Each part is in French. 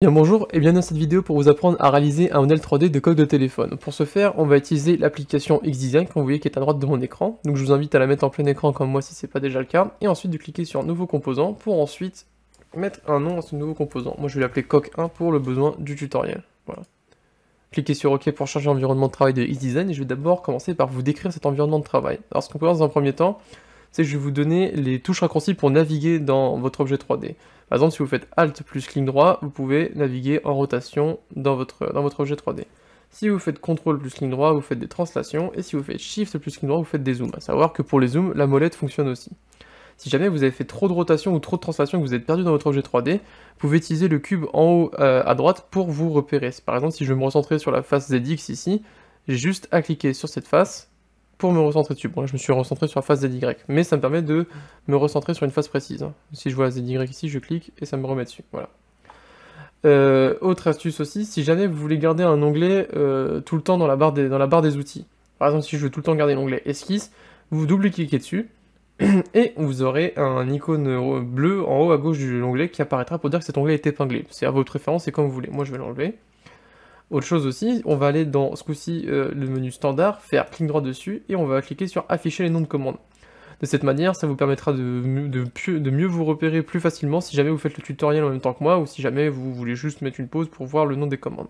Bien bonjour et bienvenue dans cette vidéo pour vous apprendre à réaliser un modèle 3D de coque de téléphone. Pour ce faire, on va utiliser l'application XDesign, comme vous voyez qui est à droite de mon écran. Donc je vous invite à la mettre en plein écran comme moi si c'est pas déjà le cas. Et ensuite de cliquer sur Nouveau composant pour ensuite mettre un nom à ce nouveau composant. Moi je vais l'appeler coque 1 pour le besoin du tutoriel. Voilà. Cliquez sur OK pour changer l'environnement de travail de XDesign et je vais d'abord commencer par vous décrire cet environnement de travail. Alors ce qu'on commence dans un premier temps, c'est que je vais vous donner les touches raccourcis pour naviguer dans votre objet 3D. Par exemple, si vous faites Alt plus clic droit, vous pouvez naviguer en rotation dans votre objet 3D. Si vous faites CTRL plus clic droit, vous faites des translations, et si vous faites Shift plus clic droit, vous faites des zooms. À savoir que pour les zooms, la molette fonctionne aussi. Si jamais vous avez fait trop de rotation ou trop de translation et que vous êtes perdu dans votre objet 3D, vous pouvez utiliser le cube en haut à droite pour vous repérer. Par exemple, si je veux me recentrer sur la face ZX ici, j'ai juste à cliquer sur cette face pour me recentrer dessus. Bon là je me suis recentré sur la face ZY, mais ça me permet de me recentrer sur une face précise. Si je vois la ZY ici, je clique et ça me remet dessus, voilà. Autre astuce aussi, si jamais vous voulez garder un onglet tout le temps dans la barre des outils, par exemple si je veux tout le temps garder l'onglet esquisse, vous double-cliquez dessus, et vous aurez un icône bleu en haut à gauche de l'onglet qui apparaîtra pour dire que cet onglet est épinglé. C'est à votre préférence, c'est comme vous voulez. Moi je vais l'enlever. Autre chose aussi, on va aller dans ce coup-ci le menu standard, faire clic droit dessus, et on va cliquer sur afficher les noms de commandes. De cette manière, ça vous permettra de mieux vous repérer plus facilement si jamais vous faites le tutoriel en même temps que moi, ou si jamais vous voulez juste mettre une pause pour voir le nom des commandes.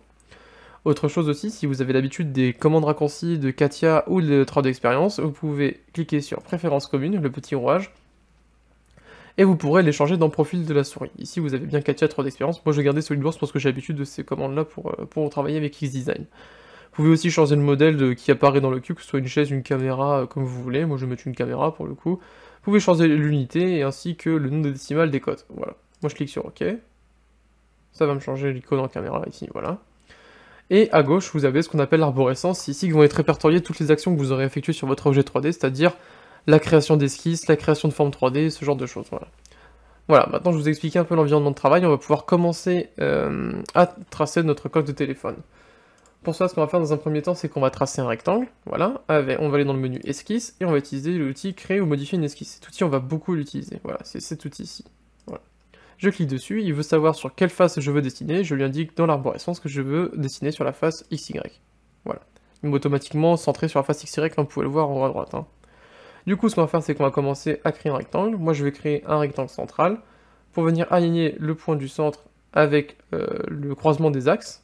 Autre chose aussi, si vous avez l'habitude des commandes raccourcies de Katia ou de 3D Experience, vous pouvez cliquer sur Préférences communes, le petit rouage, et vous pourrez les changer dans le profil de la souris. Ici, vous avez bien Katia 3D Experience. Moi, je vais garder SolidWorks parce que j'ai l'habitude de ces commandes-là pour travailler avec XDesign. Vous pouvez aussi changer le modèle qui apparaît dans le cube, que ce soit une chaise, une caméra, comme vous voulez. Moi, je vais mettre une caméra pour le coup. Vous pouvez changer l'unité ainsi que le nombre de décimales des codes. Voilà. Moi, je clique sur OK. Ça va me changer l'icône en caméra ici, voilà. Et à gauche, vous avez ce qu'on appelle l'arborescence. C'est ici que vont être répertoriées toutes les actions que vous aurez effectuées sur votre objet 3D, c'est-à-dire la création d'esquisses, la création de formes 3D, ce genre de choses, voilà. Voilà, maintenant je vous ai expliqué un peu l'environnement de travail, on va pouvoir commencer à tracer notre coque de téléphone. Pour ça, ce qu'on va faire dans un premier temps, c'est qu'on va tracer un rectangle, voilà, on va aller dans le menu esquisse, et on va utiliser l'outil créer ou modifier une esquisse. Cet outil, on va beaucoup l'utiliser, voilà, c'est cet outil ici. Voilà. Je clique dessus, il veut savoir sur quelle face je veux dessiner, je lui indique dans l'arborescence que je veux dessiner sur la face XY. Voilà. Il m'a automatiquement centré sur la face XY, comme vous pouvez le voir en haut à droite. Du coup, ce qu'on va faire, c'est qu'on va commencer à créer un rectangle. Moi, je vais créer un rectangle central pour venir aligner le point du centre avec le croisement des axes.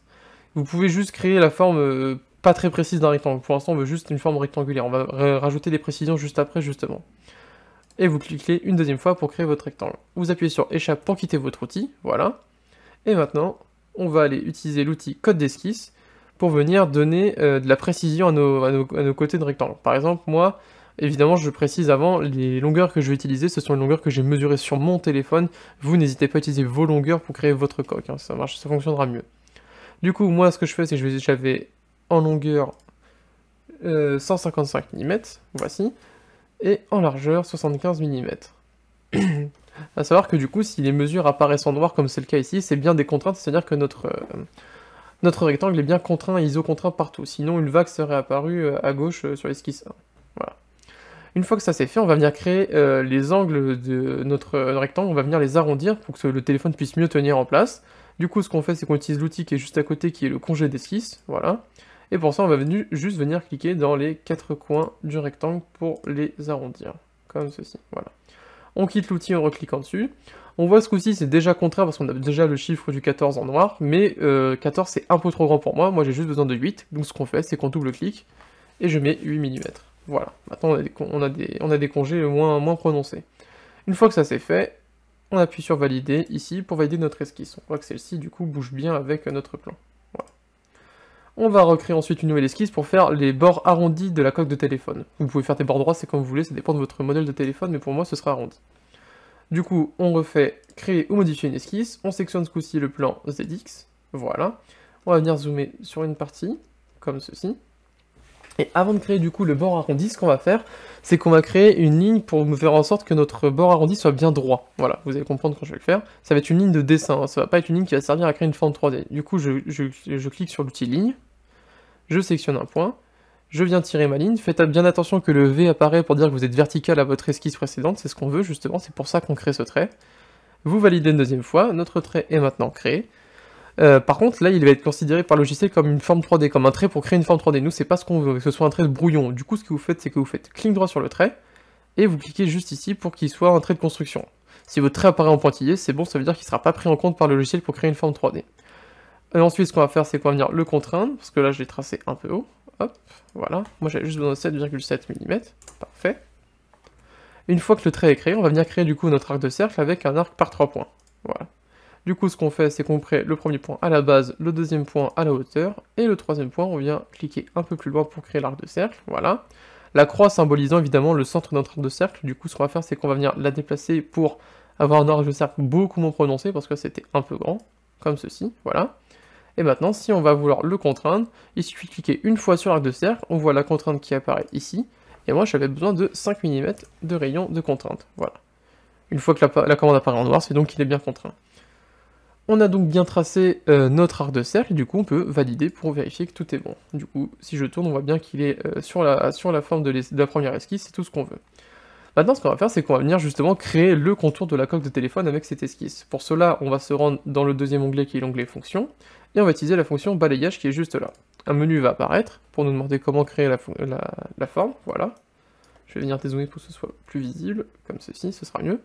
Vous pouvez juste créer la forme pas très précise d'un rectangle. Pour l'instant, on veut juste une forme rectangulaire. On va rajouter des précisions juste après, justement. Et vous cliquez une deuxième fois pour créer votre rectangle. Vous appuyez sur Échappe pour quitter votre outil. Voilà. Et maintenant, on va aller utiliser l'outil Code d'esquisse pour venir donner de la précision à nos côtés de rectangle. Par exemple, moi, évidemment, je précise avant, les longueurs que je vais utiliser, ce sont les longueurs que j'ai mesurées sur mon téléphone. Vous, n'hésitez pas à utiliser vos longueurs pour créer votre coque, hein, ça marche, ça fonctionnera mieux. Du coup, moi, ce que je fais, c'est que j'avais en longueur 155 mm, voici, et en largeur 75 mm. À savoir que du coup, si les mesures apparaissent en noir, comme c'est le cas ici, c'est bien des contraintes, c'est-à-dire que notre rectangle est bien contraint et iso-contraint partout, sinon une vague serait apparue à gauche sur l'esquisse 1. Voilà. Une fois que ça c'est fait, on va venir créer les angles de notre rectangle, on va venir les arrondir pour que le téléphone puisse mieux tenir en place. Du coup, ce qu'on fait, c'est qu'on utilise l'outil qui est juste à côté, qui est le congé d'esquisse, voilà. Et pour ça, on va juste venir cliquer dans les 4 coins du rectangle pour les arrondir, comme ceci, voilà. On quitte l'outil en recliquant dessus. On voit ce coup-ci, c'est déjà contraire parce qu'on a déjà le chiffre du 14 en noir, mais 14 c'est un peu trop grand pour moi, moi j'ai juste besoin de 8, donc ce qu'on fait, c'est qu'on double-clique, et je mets 8 mm. Voilà, maintenant on a des congés moins prononcés. Une fois que ça c'est fait, on appuie sur valider ici pour valider notre esquisse. On voit que celle-ci du coup bouge bien avec notre plan. Voilà. On va recréer ensuite une nouvelle esquisse pour faire les bords arrondis de la coque de téléphone. Vous pouvez faire des bords droits, c'est comme vous voulez, ça dépend de votre modèle de téléphone, mais pour moi ce sera arrondi. Du coup, on refait créer ou modifier une esquisse, on sectionne ce coup-ci le plan ZX, voilà. On va venir zoomer sur une partie, comme ceci. Et avant de créer du coup le bord arrondi, ce qu'on va faire, c'est qu'on va créer une ligne pour me faire en sorte que notre bord arrondi soit bien droit. Voilà, vous allez comprendre quand je vais le faire. Ça va être une ligne de dessin, hein. Ça va pas être une ligne qui va servir à créer une forme 3D. Du coup, je clique sur l'outil ligne, je sélectionne un point, je viens tirer ma ligne. Faites bien attention que le V apparaît pour dire que vous êtes vertical à votre esquisse précédente, c'est ce qu'on veut justement, c'est pour ça qu'on crée ce trait. Vous validez une deuxième fois, notre trait est maintenant créé. Par contre, là, il va être considéré par le logiciel comme une forme 3D, comme un trait pour créer une forme 3D. Nous, c'est pas ce qu'on veut, que ce soit un trait de brouillon. Du coup, ce que vous faites, c'est que vous faites clic droit sur le trait, et vous cliquez juste ici pour qu'il soit un trait de construction. Si votre trait apparaît en pointillé, c'est bon, ça veut dire qu'il ne sera pas pris en compte par le logiciel pour créer une forme 3D. Et ensuite, ce qu'on va faire, c'est qu'on va venir le contraindre, parce que là, je l'ai tracé un peu haut. Hop, voilà. Moi, j'avais juste besoin de 7,7 mm. Parfait. Une fois que le trait est créé, on va venir créer du coup notre arc de cercle avec un arc par 3 points. Voilà. Du coup, ce qu'on fait, c'est qu'on crée le premier point à la base, le deuxième point à la hauteur, et le troisième point, on vient cliquer un peu plus loin pour créer l'arc de cercle. Voilà. La croix symbolisant évidemment le centre de notre arc de cercle. Du coup, ce qu'on va faire, c'est qu'on va venir la déplacer pour avoir un arc de cercle beaucoup moins prononcé, parce que c'était un peu grand, comme ceci. Voilà. Et maintenant, si on va vouloir le contraindre, il suffit de cliquer une fois sur l'arc de cercle, on voit la contrainte qui apparaît ici, et moi j'avais besoin de 5 mm de rayon de contrainte, voilà. Une fois que la commande apparaît en noir, c'est donc qu'il est bien contraint. On a donc bien tracé notre arc de cercle, et du coup on peut valider pour vérifier que tout est bon. Du coup, si je tourne, on voit bien qu'il est sur la forme de la première esquisse, c'est tout ce qu'on veut. Maintenant, ce qu'on va faire, c'est qu'on va venir justement créer le contour de la coque de téléphone avec cette esquisse. Pour cela, on va se rendre dans le deuxième onglet qui est l'onglet fonction, et on va utiliser la fonction balayage qui est juste là. Un menu va apparaître pour nous demander comment créer la forme, voilà. Je vais venir dézoomer pour que ce soit plus visible, comme ceci, ce sera mieux.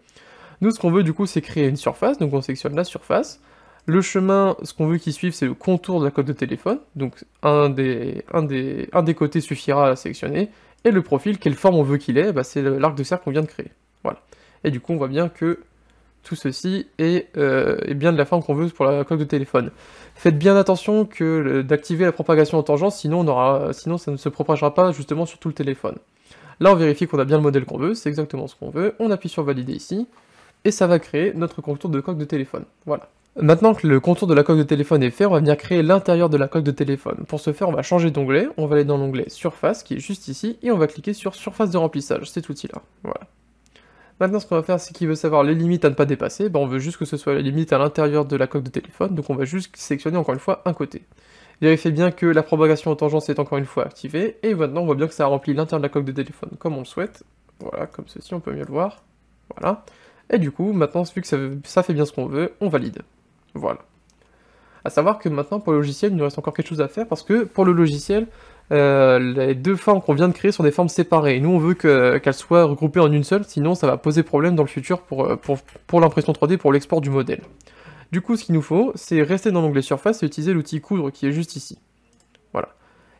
Nous, ce qu'on veut du coup, c'est créer une surface, donc on sélectionne la surface. Le chemin, ce qu'on veut qu'il suive, c'est le contour de la coque de téléphone, donc un des côtés suffira à sélectionner. Et le profil, quelle forme on veut qu'il ait, bah c'est l'arc de cercle qu'on vient de créer. Voilà. Et du coup, on voit bien que tout ceci est bien de la forme qu'on veut pour la coque de téléphone. Faites bien attention d'activer la propagation en tangente, sinon ça ne se propagera pas justement sur tout le téléphone. Là, on vérifie qu'on a bien le modèle qu'on veut, c'est exactement ce qu'on veut. On appuie sur valider ici, et ça va créer notre contour de coque de téléphone. Voilà. Maintenant que le contour de la coque de téléphone est fait, on va venir créer l'intérieur de la coque de téléphone. Pour ce faire, on va changer d'onglet, on va aller dans l'onglet surface, qui est juste ici, et on va cliquer sur surface de remplissage, cet outil-là. Voilà. Maintenant, ce qu'on va faire, c'est qu'il veut savoir les limites à ne pas dépasser, on veut juste que ce soit la limite à l'intérieur de la coque de téléphone, donc on va juste sélectionner encore une fois un côté. Vérifiez bien que la propagation en tangence est encore une fois activée, et maintenant on voit bien que ça a rempli l'intérieur de la coque de téléphone comme on le souhaite. Voilà, comme ceci, on peut mieux le voir. Voilà. Et du coup, maintenant, vu que ça fait bien ce qu'on veut, on valide. Voilà. A savoir que maintenant, pour le logiciel, il nous reste encore quelque chose à faire, parce que pour le logiciel, les deux formes qu'on vient de créer sont des formes séparées. Et nous, on veut qu'elles soient regroupées en une seule, sinon ça va poser problème dans le futur pour l'impression 3D, pour l'export du modèle. Du coup, ce qu'il nous faut, c'est rester dans l'onglet surface et utiliser l'outil coudre qui est juste ici. Voilà.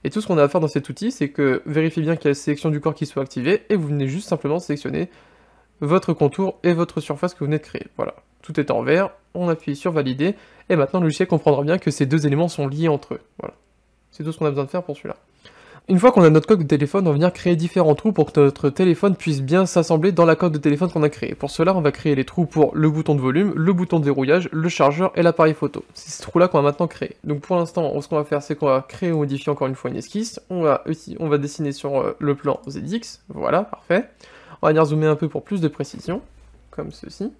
Et tout ce qu'on a à faire dans cet outil, c'est que vérifiez bien qu'il y a la sélection du corps qui soit activée, et vous venez juste simplement sélectionner votre contour et votre surface que vous venez de créer. Voilà. Tout est en vert, on appuie sur valider, et maintenant le logiciel comprendra bien que ces deux éléments sont liés entre eux. Voilà. C'est tout ce qu'on a besoin de faire pour celui-là. Une fois qu'on a notre coque de téléphone, on va venir créer différents trous pour que notre téléphone puisse bien s'assembler dans la coque de téléphone qu'on a créée. Pour cela, on va créer les trous pour le bouton de volume, le bouton de verrouillage, le chargeur et l'appareil photo. C'est ces trous-là qu'on va maintenant créer. Donc pour l'instant, ce qu'on va faire, c'est qu'on va créer ou modifier encore une fois une esquisse. On va dessiner sur le plan ZX. Voilà, parfait. On va venir zoomer un peu pour plus de précision, comme ceci.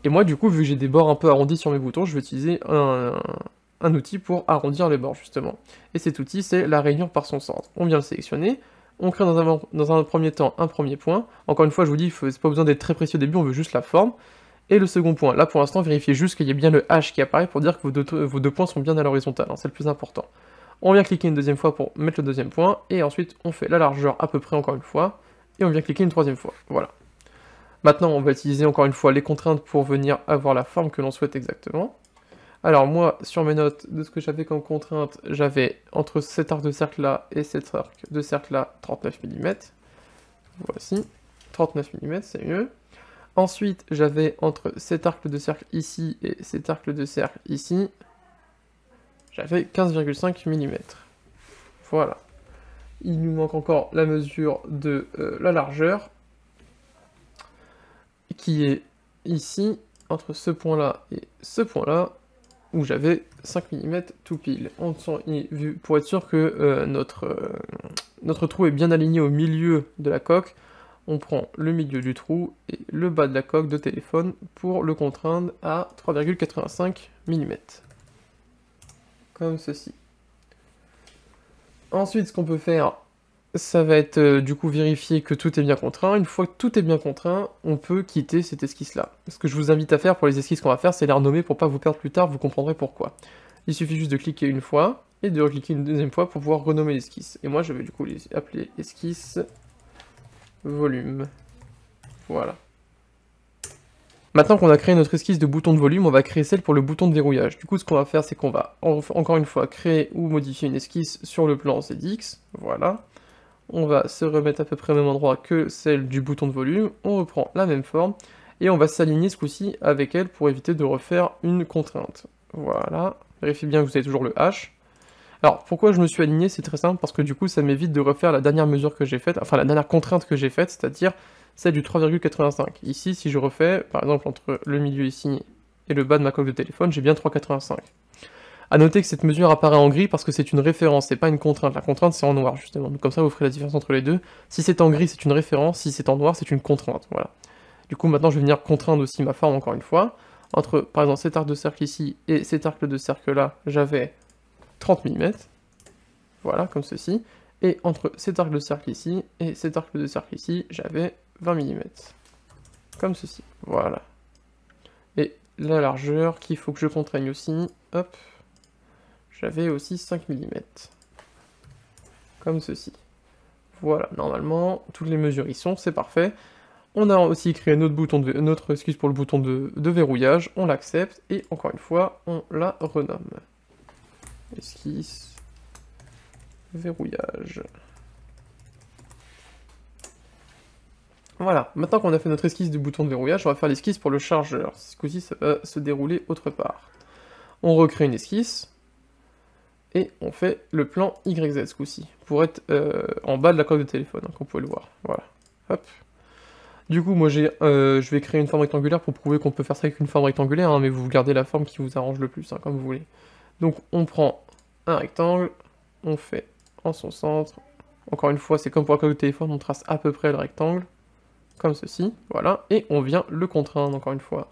Et moi, du coup, vu que j'ai des bords un peu arrondis sur mes boutons, je vais utiliser un outil pour arrondir les bords, justement. Et cet outil, c'est la rainure par son centre. On vient le sélectionner, on crée dans un premier temps un premier point. Encore une fois, je vous dis, c'est pas besoin d'être très précis au début, on veut juste la forme. Et le second point, là pour l'instant, vérifiez juste qu'il y ait bien le H qui apparaît pour dire que vos deux points sont bien à l'horizontale, hein, c'est le plus important. On vient cliquer une deuxième fois pour mettre le deuxième point, et ensuite on fait la largeur à peu près encore une fois, et on vient cliquer une troisième fois, voilà. Maintenant, on va utiliser encore une fois les contraintes pour venir avoir la forme que l'on souhaite exactement. Alors moi, sur mes notes, de ce que j'avais comme contrainte, j'avais entre cet arc de cercle là et cet arc de cercle là, 39 mm. Voici, 39 mm, c'est mieux. Ensuite, j'avais entre cet arc de cercle ici et cet arc de cercle ici, j'avais 15,5 mm. Voilà. Il nous manque encore la mesure de la largeur, qui est ici, entre ce point-là et ce point-là, où j'avais 5 mm tout pile. Pour être sûr que notre trou est bien aligné au milieu de la coque, on prend le milieu du trou et le bas de la coque de téléphone pour le contraindre à 3,85 mm. Comme ceci. Ensuite, ce qu'on peut faire, ça va être du coup vérifier que tout est bien contraint. Une fois que tout est bien contraint, on peut quitter cette esquisse-là. Ce que je vous invite à faire pour les esquisses qu'on va faire, c'est les renommer pour pas vous perdre plus tard, vous comprendrez pourquoi. Il suffit juste de cliquer une fois, et de recliquer une deuxième fois pour pouvoir renommer l'esquisse. Et moi, je vais du coup les appeler esquisse volume. Voilà. Maintenant qu'on a créé notre esquisse de bouton de volume, on va créer celle pour le bouton de verrouillage. Du coup, ce qu'on va faire, c'est qu'on va, encore une fois, créer ou modifier une esquisse sur le plan ZX. Voilà. On va se remettre à peu près au même endroit que celle du bouton de volume. On reprend la même forme. Et on va s'aligner ce coup-ci avec elle pour éviter de refaire une contrainte. Voilà. Vérifiez bien que vous avez toujours le H. Alors, pourquoi je me suis aligné? C'est très simple, parce que du coup, ça m'évite de refaire la dernière mesure que j'ai faite, enfin la dernière contrainte que j'ai faite, c'est-à-dire celle du 3,85. Ici, si je refais, par exemple, entre le milieu ici et le bas de ma coque de téléphone, j'ai bien 3,85. A noter que cette mesure apparaît en gris parce que c'est une référence, c'est pas une contrainte. La contrainte, c'est en noir, justement. Donc comme ça, vous ferez la différence entre les deux. Si c'est en gris, c'est une référence. Si c'est en noir, c'est une contrainte. Voilà. Du coup, maintenant, je vais venir contraindre aussi ma forme, encore une fois. Entre, par exemple, cet arc de cercle ici et cet arc de cercle-là, j'avais 30 mm. Voilà, comme ceci. Et entre cet arc de cercle ici et cet arc de cercle ici, j'avais 20 mm. Comme ceci. Voilà. Et la largeur qu'il faut que je contraigne aussi, hop, j'avais aussi 5 mm. Comme ceci. Voilà, normalement, toutes les mesures y sont, c'est parfait. On a aussi créé notre excuse pour le bouton de verrouillage, on l'accepte, et encore une fois, on la renomme. Esquisse, verrouillage. Voilà, maintenant qu'on a fait notre esquisse du bouton de verrouillage, on va faire l'esquisse pour le chargeur. Ce coup-ci, ça va se dérouler autre part. On recrée une esquisse, et on fait le plan YZ ce coup-ci, pour être en bas de la coque de téléphone, hein, comme vous pouvez le voir. Voilà, hop. Du coup, moi, je vais créer une forme rectangulaire pour prouver qu'on peut faire ça avec une forme rectangulaire, hein, mais vous gardez la forme qui vous arrange le plus, hein, comme vous voulez. Donc, on prend un rectangle, on fait en son centre. Encore une fois, c'est comme pour la coque de téléphone, on trace à peu près le rectangle, comme ceci, voilà, et on vient le contraindre, encore une fois.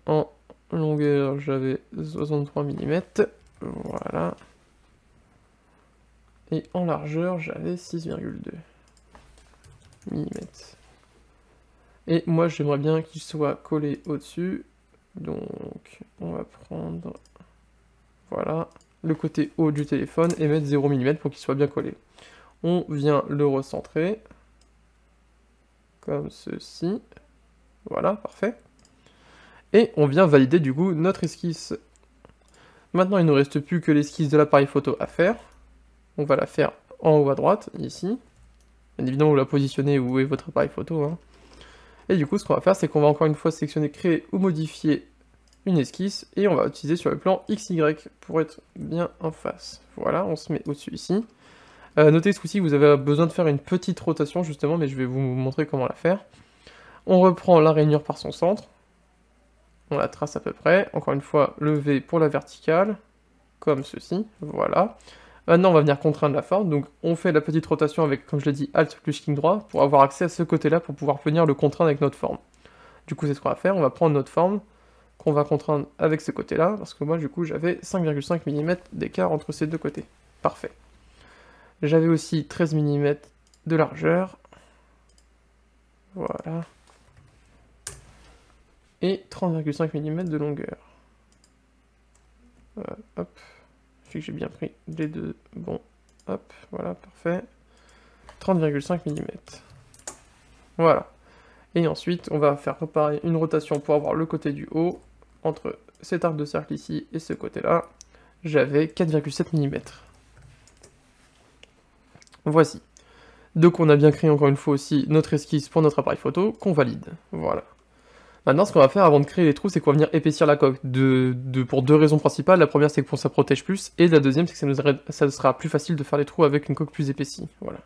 En longueur, j'avais 63 mm, voilà. Et en largeur, j'avais 6,2 mm. Et moi, j'aimerais bien qu'il soit collé au-dessus. Donc, on va prendre, voilà, le côté haut du téléphone et mettre 0 mm pour qu'il soit bien collé. On vient le recentrer, comme ceci. Voilà, parfait. Et on vient valider du coup notre esquisse. Maintenant, il ne nous reste plus que l'esquisse de l'appareil photo à faire. On va la faire en haut à droite, ici. Bien évidemment, vous la positionnez où est votre appareil photo, hein. Et du coup, ce qu'on va faire, c'est qu'on va encore une fois sélectionner créer ou modifier une esquisse, et on va utiliser sur le plan XY pour être bien en face. Voilà, on se met au-dessus ici. Notez ce coup-ci, vous avez besoin de faire une petite rotation justement, mais je vais vous montrer comment la faire. On reprend la rainure par son centre, on la trace à peu près, encore une fois, le V pour la verticale, comme ceci, voilà. Maintenant, on va venir contraindre la forme, donc on fait la petite rotation avec, comme je l'ai dit, Alt plus clic droit, pour avoir accès à ce côté-là, pour pouvoir venir le contraindre avec notre forme. Du coup, c'est ce qu'on va faire, on va prendre notre forme, qu'on va contraindre avec ce côté-là, parce que moi, du coup, j'avais 5,5 mm d'écart entre ces deux côtés. Parfait. J'avais aussi 13 mm de largeur. Voilà. Et 30,5 mm de longueur. Hop. Je sais que j'ai bien pris les deux. Bon, hop, voilà, parfait. 30,5 mm. Voilà. Et ensuite, on va faire pareil, une rotation pour avoir le côté du haut. Entre cet arc de cercle ici et ce côté-là, j'avais 4,7 mm. Voici. Donc on a bien créé encore une fois aussi notre esquisse pour notre appareil photo, qu'on valide. Voilà. Maintenant, ce qu'on va faire avant de créer les trous, c'est qu'on va venir épaissir la coque, pour deux raisons principales. La première, c'est que ça protège plus, et la deuxième, c'est que ça sera plus facile de faire les trous avec une coque plus épaissie. Voilà.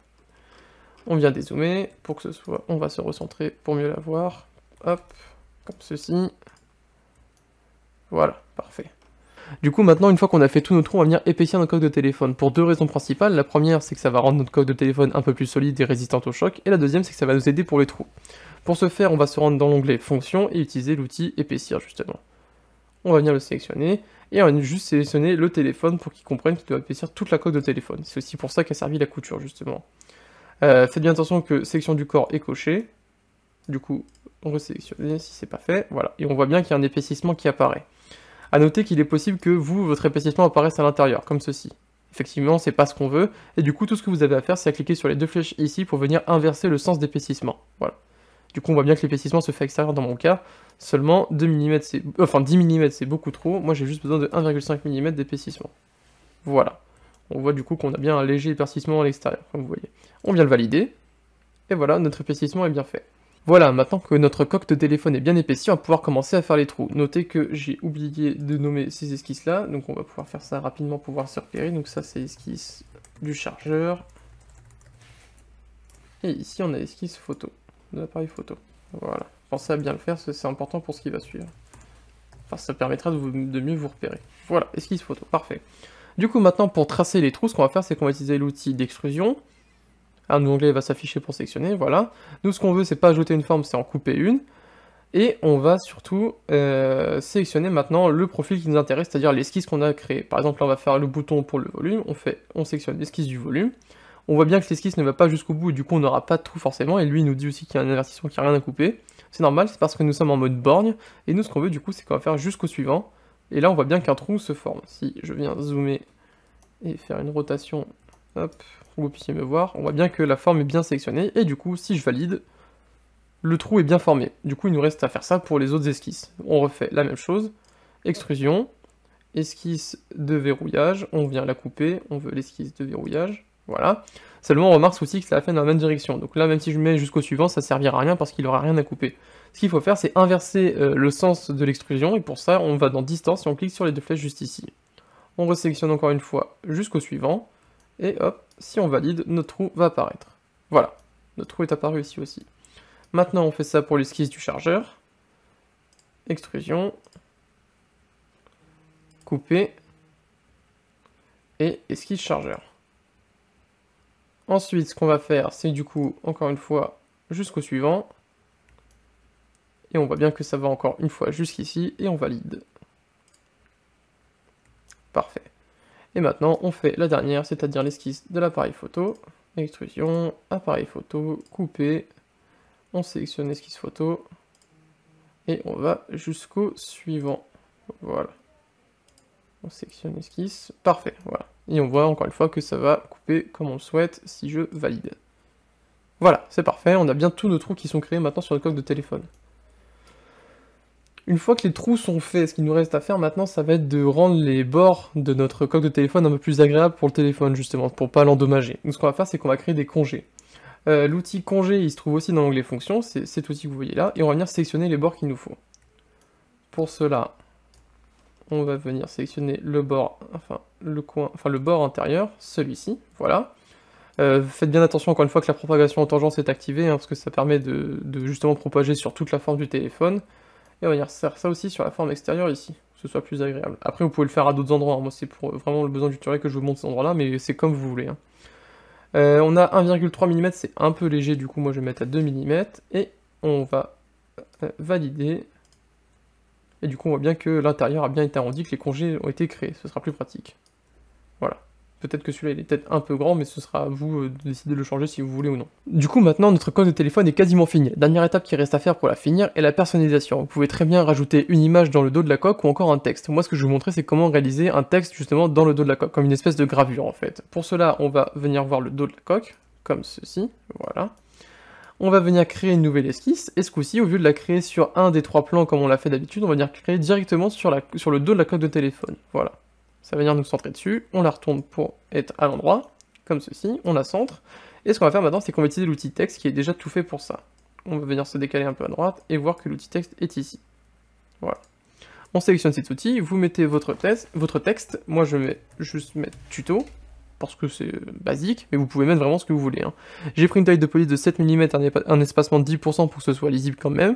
On vient dézoomer, pour que ce soit... On va se recentrer pour mieux la voir. Hop, comme ceci. Voilà, parfait. Du coup, maintenant, une fois qu'on a fait tous nos trous, on va venir épaissir notre coque de téléphone, pour deux raisons principales. La première, c'est que ça va rendre notre coque de téléphone un peu plus solide et résistante au choc, et la deuxième, c'est que ça va nous aider pour les trous. Pour ce faire, on va se rendre dans l'onglet Fonctions et utiliser l'outil Épaissir, justement. On va venir le sélectionner, et on va juste sélectionner le téléphone pour qu'il comprenne qu'il doit épaissir toute la coque de téléphone. C'est aussi pour ça qu'a servi la couture, justement. Faites bien attention que Sélection du corps est coché. Du coup, on va sélectionner si c'est pas fait. Voilà, et on voit bien qu'il y a un épaississement qui apparaît. À noter qu'il est possible que votre épaississement apparaisse à l'intérieur, comme ceci. Effectivement, c'est pas ce qu'on veut, et du coup, tout ce que vous avez à faire, c'est à cliquer sur les deux flèches ici pour venir inverser le sens d'épaississement. Voilà. Du coup, on voit bien que l'épaississement se fait extérieur dans mon cas. Seulement 2 mm, enfin 10 mm, c'est beaucoup trop. Moi, j'ai juste besoin de 1,5 mm d'épaississement. Voilà. On voit du coup qu'on a bien un léger épaississement à l'extérieur, comme vous voyez. On vient le valider, et voilà, notre épaississement est bien fait. Voilà, maintenant que notre coque de téléphone est bien épaissie, on va pouvoir commencer à faire les trous. Notez que j'ai oublié de nommer ces esquisses-là, donc on va pouvoir faire ça rapidement pour pouvoir se repérer. Donc ça, c'est l'esquisse du chargeur. Et ici, on a l'esquisse photo, de l'appareil photo. Voilà, pensez à bien le faire, c'est important pour ce qui va suivre. Enfin, ça permettra de mieux vous repérer. Voilà, esquisse photo, parfait. Du coup, maintenant, pour tracer les trous, ce qu'on va faire, c'est qu'on va utiliser l'outil d'extrusion. Un onglet va s'afficher pour sélectionner, voilà. Nous, ce qu'on veut, c'est pas ajouter une forme, c'est en couper une. Et on va surtout sélectionner maintenant le profil qui nous intéresse, c'est-à-dire l'esquisse qu'on a créé. Par exemple, là, on va faire le bouton pour le volume, on sélectionne l'esquisse du volume. On voit bien que l'esquisse ne va pas jusqu'au bout, et du coup, on n'aura pas de trou forcément, et lui, il nous dit aussi qu'il y a un avertissement, qu'il n'y a rien à couper. C'est normal, c'est parce que nous sommes en mode borgne, et nous, ce qu'on veut, du coup, c'est qu'on va faire jusqu'au suivant. Et là, on voit bien qu'un trou se forme. Si je viens zoomer et faire une rotation, hop, pour que vous puissiez me voir, on voit bien que la forme est bien sélectionnée, et du coup, si je valide, le trou est bien formé. Du coup, il nous reste à faire ça pour les autres esquisses. On refait la même chose, extrusion, esquisse de verrouillage, on vient la couper, on veut l'esquisse de verrouillage, voilà. Seulement, on remarque aussi que ça l'a fait dans la même direction, donc là, même si je mets jusqu'au suivant, ça servira à rien parce qu'il n'aura rien à couper. Ce qu'il faut faire, c'est inverser le sens de l'extrusion, et pour ça, on va dans distance, et on clique sur les deux flèches juste ici. On resélectionne encore une fois jusqu'au suivant, et hop, si on valide, notre trou va apparaître. Voilà, notre trou est apparu ici aussi. Maintenant, on fait ça pour l'esquisse du chargeur. Extrusion. Couper. Et esquisse chargeur. Ensuite, ce qu'on va faire, c'est du coup, encore une fois, jusqu'au suivant. Et on voit bien que ça va encore une fois jusqu'ici, et on valide. Parfait. Et maintenant, on fait la dernière, c'est-à-dire l'esquisse de l'appareil photo. Extrusion, appareil photo, couper. On sélectionne l'esquisse photo. Et on va jusqu'au suivant. Voilà. On sélectionne l'esquisse. Parfait, voilà. Et on voit encore une fois que ça va couper comme on le souhaite si je valide. Voilà, c'est parfait. On a bien tous nos trous qui sont créés maintenant sur le coque de téléphone. Une fois que les trous sont faits, ce qu'il nous reste à faire maintenant, ça va être de rendre les bords de notre coque de téléphone un peu plus agréables pour le téléphone, justement, pour pas l'endommager. Donc ce qu'on va faire, c'est qu'on va créer des congés. L'outil congé, il se trouve aussi dans l'onglet fonctions, c'est cet outil que vous voyez là, et on va venir sélectionner les bords qu'il nous faut. Pour cela, on va venir sélectionner le bord, le bord intérieur, celui-ci, voilà. Faites bien attention encore une fois que la propagation en tangence est activée, hein, parce que ça permet de justement propager sur toute la forme du téléphone. Et on va venir faire ça aussi sur la forme extérieure ici, que ce soit plus agréable. Après, vous pouvez le faire à d'autres endroits, hein. Moi c'est pour vraiment le besoin du tutoriel que je vous montre cet endroit-là, mais c'est comme vous voulez. Hein. On a 1,3 mm, c'est un peu léger, du coup moi je vais mettre à 2 mm, et on va valider. Et du coup on voit bien que l'intérieur a bien été arrondi, que les congés ont été créés, ce sera plus pratique. Voilà. Peut-être que celui-là il est peut-être un peu grand, mais ce sera à vous de décider de le changer si vous voulez ou non. Du coup maintenant notre coque de téléphone est quasiment finie. La dernière étape qui reste à faire pour la finir est la personnalisation. Vous pouvez très bien rajouter une image dans le dos de la coque ou encore un texte. Moi ce que je vais vous montrer c'est comment réaliser un texte justement dans le dos de la coque, comme une espèce de gravure en fait. Pour cela on va venir voir le dos de la coque, comme ceci, voilà. On va venir créer une nouvelle esquisse, et ce coup-ci, au lieu de la créer sur un des trois plans comme on l'a fait d'habitude, on va venir créer directement sur le dos de la coque de téléphone, voilà. Ça va venir nous centrer dessus, on la retourne pour être à l'endroit, comme ceci, on la centre, et ce qu'on va faire maintenant, c'est qu'on va utiliser l'outil texte qui est déjà tout fait pour ça. On va venir se décaler un peu à droite, et voir que l'outil texte est ici. Voilà. On sélectionne cet outil, vous mettez votre texte, moi je vais juste mettre tuto, parce que c'est basique, mais vous pouvez mettre vraiment ce que vous voulez. Hein. J'ai pris une taille de police de 7 mm, un espacement de 10% pour que ce soit lisible quand même.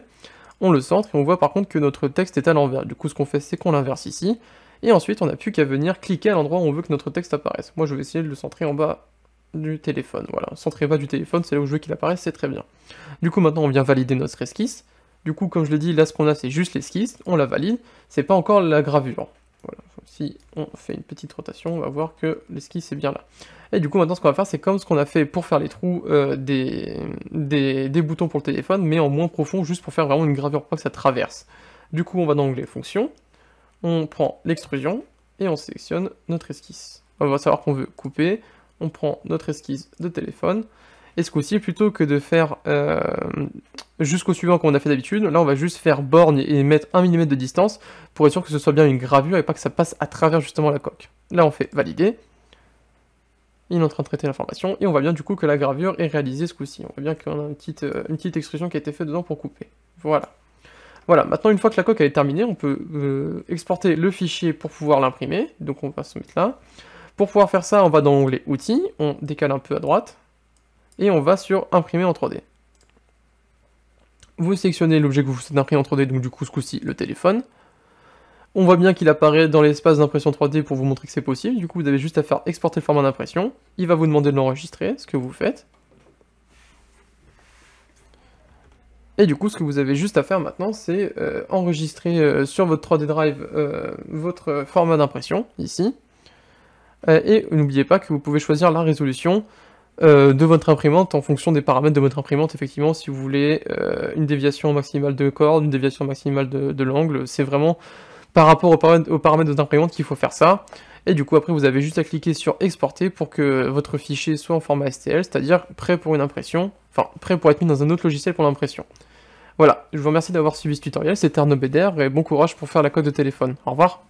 On le centre, et on voit par contre que notre texte est à l'envers. Du coup, ce qu'on fait, c'est qu'on l'inverse ici, et ensuite, on n'a plus qu'à venir cliquer à l'endroit où on veut que notre texte apparaisse. Moi, je vais essayer de le centrer en bas du téléphone. Voilà, centrer bas du téléphone, c'est là où je veux qu'il apparaisse, c'est très bien. Du coup, maintenant, on vient valider notre esquisse. Du coup, comme je l'ai dit, là, ce qu'on a, c'est juste l'esquisse, on la valide, c'est pas encore la gravure. Voilà. Si on fait une petite rotation, on va voir que l'esquisse est bien là. Et du coup, maintenant, ce qu'on va faire, c'est comme ce qu'on a fait pour faire les trous des boutons pour le téléphone, mais en moins profond, juste pour faire vraiment une gravure, pas que ça traverse. Du coup, on va dans l'onglet Fonctions, on prend l'extrusion et on sélectionne notre esquisse. On va savoir qu'on veut couper, on prend notre esquisse de téléphone, et ce coup-ci, plutôt que de faire jusqu'au suivant comme on a fait d'habitude, là on va juste faire borgne et mettre 1 mm de distance pour être sûr que ce soit bien une gravure et pas que ça passe à travers justement la coque. Là on fait valider, il est en train de traiter l'information, et on voit bien du coup que la gravure est réalisée ce coup-ci. On voit bien qu'on a une petite extrusion qui a été faite dedans pour couper. Voilà. Voilà, maintenant une fois que la coque elle est terminée, on peut exporter le fichier pour pouvoir l'imprimer, donc on va se mettre là. Pour pouvoir faire ça, on va dans l'onglet Outils, on décale un peu à droite, et on va sur Imprimer en 3D. Vous sélectionnez l'objet que vous souhaitez imprimer en 3D, donc du coup ce coup-ci le téléphone. On voit bien qu'il apparaît dans l'espace d'impression 3D pour vous montrer que c'est possible, du coup vous avez juste à faire exporter le format d'impression, il va vous demander de l'enregistrer, ce que vous faites. Et du coup, ce que vous avez juste à faire maintenant, c'est enregistrer sur votre 3D Drive votre format d'impression, ici. Et n'oubliez pas que vous pouvez choisir la résolution de votre imprimante en fonction des paramètres de votre imprimante, effectivement, si vous voulez une déviation maximale de corde, une déviation maximale de l'angle, c'est vraiment par rapport aux paramètres de votre imprimante qu'il faut faire ça. Et du coup, après, vous avez juste à cliquer sur exporter pour que votre fichier soit en format STL, c'est-à-dire prêt pour une impression, enfin, prêt pour être mis dans un autre logiciel pour l'impression. Voilà, je vous remercie d'avoir suivi ce tutoriel, c'était Arnaud Beder, et bon courage pour faire la coque de téléphone. Au revoir.